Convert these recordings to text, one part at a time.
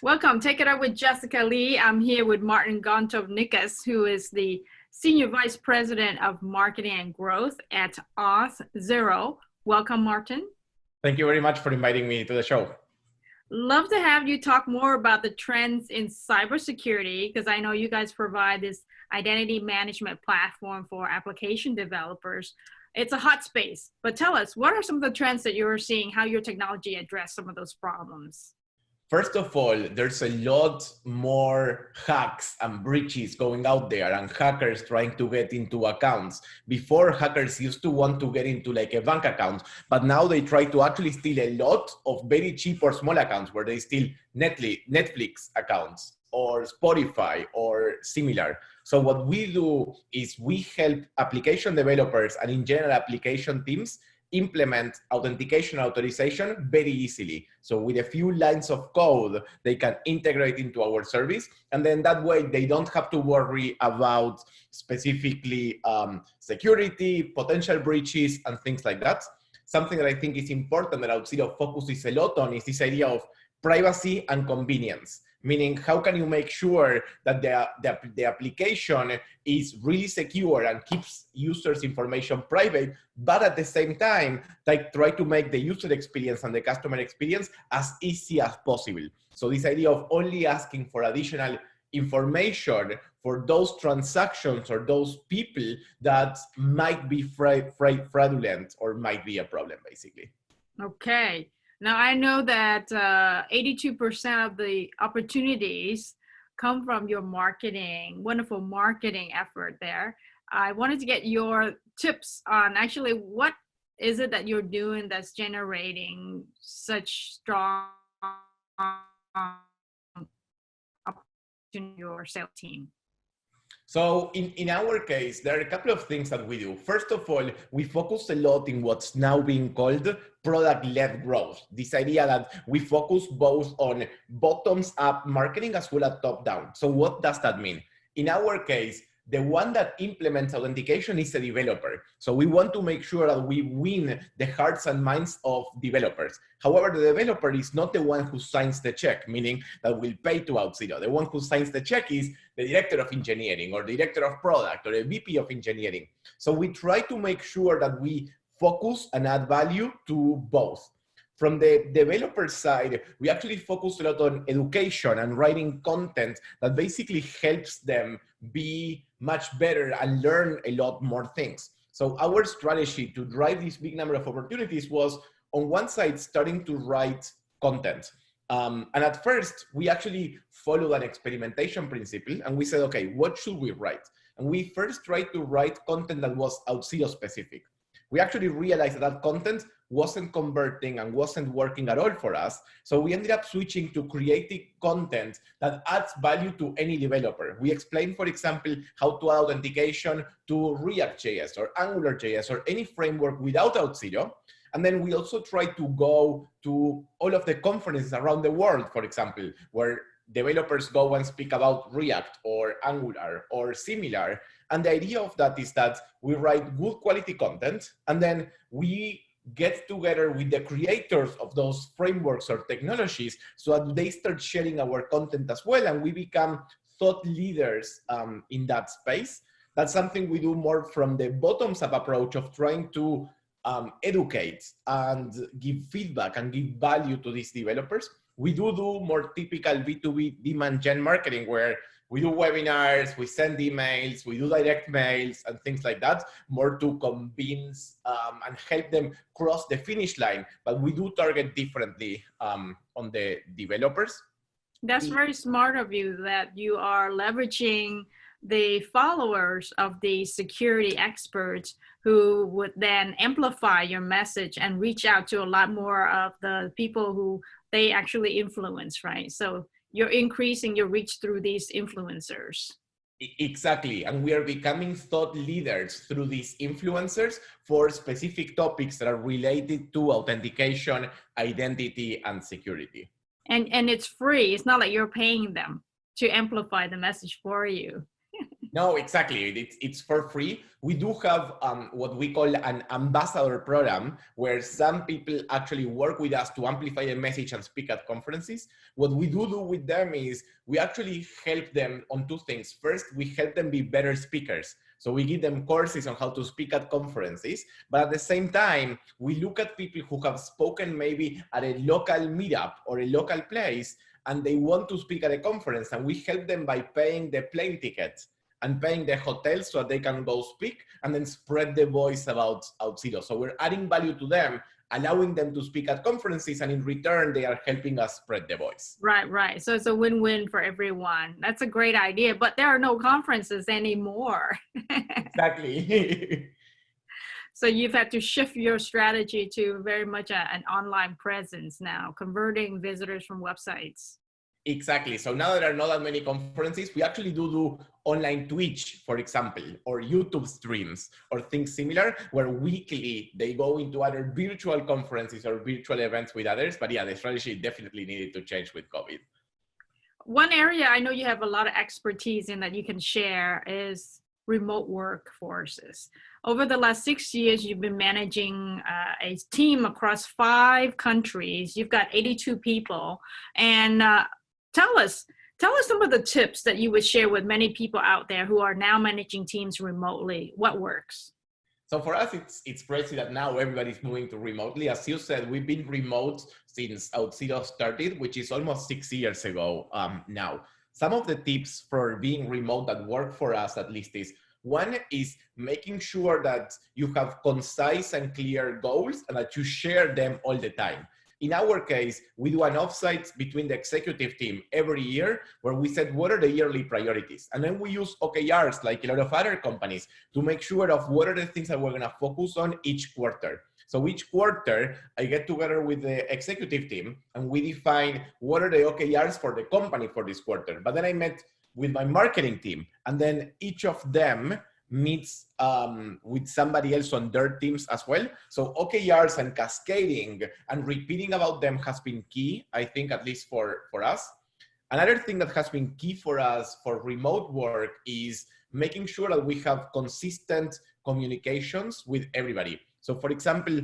Welcome. Take it up with Jessica Lee. I'm here with Martin Gontovnikas, who is the Senior Vice President of Marketing and Growth at Auth0. Welcome, Martin. Thank you very much for inviting me to the show. Love to have you talk more about the trends in cybersecurity, because I know you guys provide this identity management platform for application developers. It's a hot space, but tell us, what are some of the trends that you're seeing, how your technology address some of those problems? First of all, there's a lot more hacks and breaches going out there and hackers trying to get into accounts. Before, hackers used to want to get into like a bank account, but now they try to actually steal a lot of very cheap or small accounts where they steal Netflix accounts or Spotify or similar. So what we do is we help application developers and in general application teams implement authentication authorization very easily. So with a few lines of code, they can integrate into our service. And then that way they don't have to worry about specifically security, potential breaches, and things like that. Something that I think is important that Auth0 focuses a lot on is this idea of privacy and convenience. Meaning, how can you make sure that the application is really secure and keeps users' information private, but at the same time, like try to make the user experience and the customer experience as easy as possible. So this idea of only asking for additional information for those transactions or those people that might be fraudulent or might be a problem, basically. Okay. Now, I know that 82% of the opportunities come from your marketing, wonderful marketing effort there. I wanted to get your tips on actually what is it that you're doing that's generating such strong opportunity in your sales team? So in our case, there are a couple of things that we do. First of all, we focus a lot in what's now being called product-led growth. This idea that we focus both on bottoms-up marketing as well as top-down. So what does that mean? In our case, the one that implements authentication is a developer. So we want to make sure that we win the hearts and minds of developers. However, the developer is not the one who signs the check, meaning that will pay to Auth0. The one who signs the check is the director of engineering or director of product or a VP of engineering. So we try to make sure that we focus and add value to both. From the developer side, we actually focus a lot on education and writing content that basically helps them be much better and learn a lot more things. So our strategy to drive this big number of opportunities was, on one side, starting to write content. And at first, we actually followed an experimentation principle, and we said, okay, what should we write? And we first tried to write content that was Auth0 specific. We actually realized that that content wasn't converting and wasn't working at all for us. So we ended up switching to creating content that adds value to any developer. We explained, for example, how to add authentication to React.js or Angular.js or any framework without Auth0. And then we also try to go to all of the conferences around the world, for example, where developers go and speak about React or Angular or similar. And the idea of that is that we write good quality content, and then we get together with the creators of those frameworks or technologies so that they start sharing our content as well, and we become thought leaders in that space. That's something we do more from the bottoms-up approach of trying to educate and give feedback and give value to these developers. We do more typical B2B demand gen marketing where we do webinars, we send emails, we do direct mails and things like that, more to convince and help them cross the finish line. But we do target differently on the developers. That's very smart of you that you are leveraging the followers of the security experts who would then amplify your message and reach out to a lot more of the people who they actually influence, right? So you're increasing your reach through these influencers. Exactly, and we are becoming thought leaders through these influencers for specific topics that are related to authentication, identity, and security. And it's free. It's not like you're paying them to amplify the message for you. No, exactly. It's for free. We do have what we call an ambassador program where some people actually work with us to amplify a message and speak at conferences. What we do with them is we actually help them on two things. First, we help them be better speakers. So we give them courses on how to speak at conferences, but at the same time, we look at people who have spoken maybe at a local meetup or a local place, and they want to speak at a conference, and we help them by paying the plane tickets and paying the hotel so that they can go speak and then spread the voice about Auth0. So we're adding value to them, allowing them to speak at conferences, and in return, they are helping us spread the voice. Right, right. So it's a win-win for everyone. That's a great idea, but there are no conferences anymore. Exactly. So you've had to shift your strategy to very much an online presence now, converting visitors from websites. Exactly. So now there are not that many conferences. We actually do online Twitch, for example, or YouTube streams or things similar, where weekly they go into other virtual conferences or virtual events with others. But yeah, the strategy definitely needed to change with COVID. One area I know you have a lot of expertise in that you can share is remote workforces. Over the last 6 years, you've been managing a team across 5 countries. You've got 82 people. And tell us some of the tips that you would share with many people out there who are now managing teams remotely. What works? So for us, it's crazy that now everybody's moving to remotely. As you said, we've been remote since Auth0 started, which is almost 6 years ago now. Some of the tips for being remote that work for us at least is, one is making sure that you have concise and clear goals and that you share them all the time. In our case, we do an offsite between the executive team every year where we set what are the yearly priorities. And then we use OKRs like a lot of other companies to make sure of what are the things that we're gonna focus on each quarter. So each quarter, I get together with the executive team and we define what are the OKRs for the company for this quarter. But then I met with my marketing team and then each of them meets with somebody else on their teams as well. So OKRs and cascading and repeating about them has been key, I think, at least for us. Another thing that has been key for us for remote work is making sure that we have consistent communications with everybody. So for example,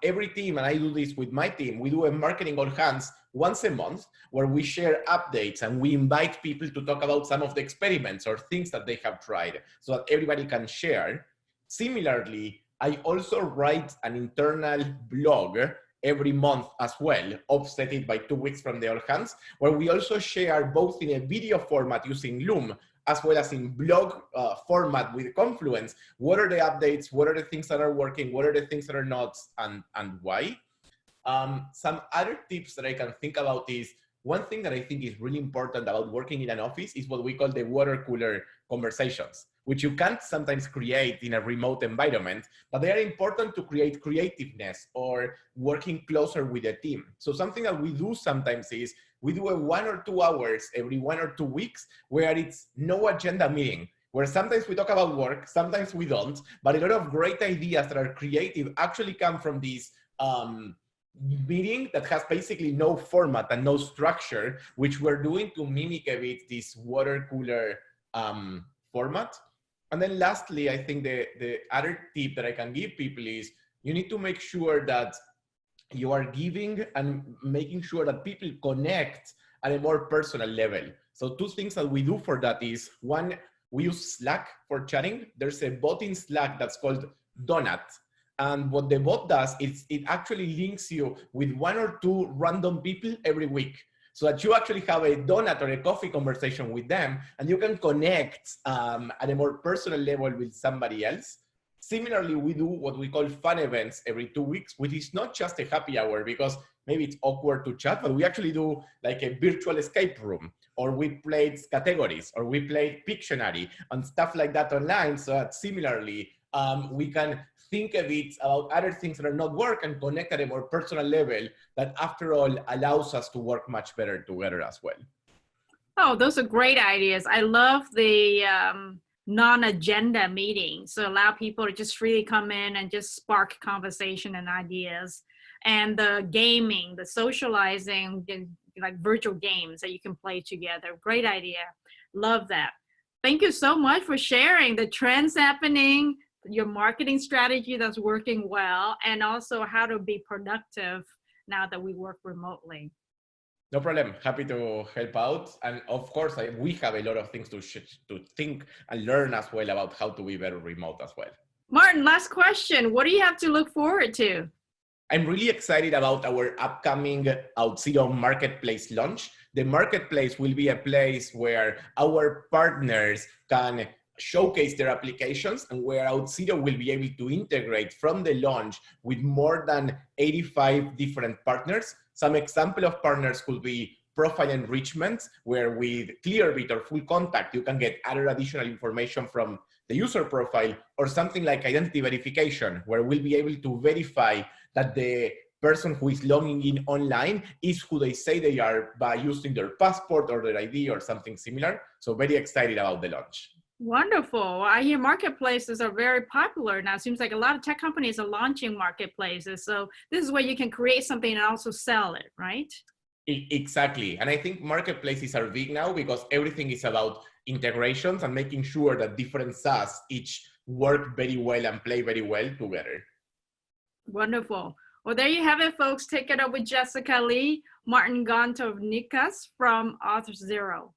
every team, and I do this with my team, we do a marketing all hands once a month where we share updates and we invite people to talk about some of the experiments or things that they have tried so that everybody can share. Similarly, I also write an internal blog every month as well, offsetted by 2 weeks from the all hands, where we also share both in a video format using Loom as well as in blog format with Confluence, what are the updates, what are the things that are working, what are the things that are not, and why. Some other tips that I can think about is, one thing that I think is really important about working in an office is what we call the water cooler conversations, which you can't sometimes create in a remote environment, but they are important to create creativeness or working closer with a team. So something that we do sometimes is we do a 1 or 2 hours every 1 or 2 weeks where it's no agenda meeting, where sometimes we talk about work, sometimes we don't, but a lot of great ideas that are creative actually come from these meeting that has basically no format and no structure, which we're doing to mimic a bit this water cooler format. And then lastly, I think the other tip that I can give people is you need to make sure that you are giving and making sure that people connect at a more personal level. So 2 things that we do for that is, one, we use Slack for chatting. There's a bot in Slack that's called Donut. And what the bot does is it actually links you with 1 or 2 random people every week, so that you actually have a donut or a coffee conversation with them and you can connect at a more personal level with somebody else. Similarly, we do what we call fun events every 2 weeks, which is not just a happy hour because maybe it's awkward to chat, but we actually do like a virtual escape room, or we played categories, or we played Pictionary and stuff like that online, so that similarly, we can think a bit about other things that are not work and connect at a more personal level that after all allows us to work much better together as well. Oh, those are great ideas. I love the non-agenda meetings. So allow people to just freely come in and just spark conversation and ideas. And the gaming, the socializing, like virtual games that you can play together. Great idea. Love that. Thank you so much for sharing the trends happening, your marketing strategy that's working well, and also how to be productive now that we work remotely. No problem. Happy to help out. And of course, we have a lot of things to think and learn as well about how to be better remote as well. Martin, last question. What do you have to look forward to? I'm really excited about our upcoming Auth0 marketplace launch. The marketplace will be a place where our partners can showcase their applications and where Auth0 will be able to integrate from the launch with more than 85 different partners. Some example of partners could be profile enrichment, where with Clearbit or Full Contact, you can get other additional information from the user profile, or something like identity verification, where we'll be able to verify that the person who is logging in online is who they say they are by using their passport or their ID or something similar. So very excited about the launch. Wonderful. I hear marketplaces are very popular now. It seems like a lot of tech companies are launching marketplaces. So this is where you can create something and also sell it, right? Exactly. And I think marketplaces are big now because everything is about integrations and making sure that different SaaS each work very well and play very well together. Wonderful. Well, there you have it, folks. Take it up with Jessica Lee, Martin Gontovnikas from Auth0.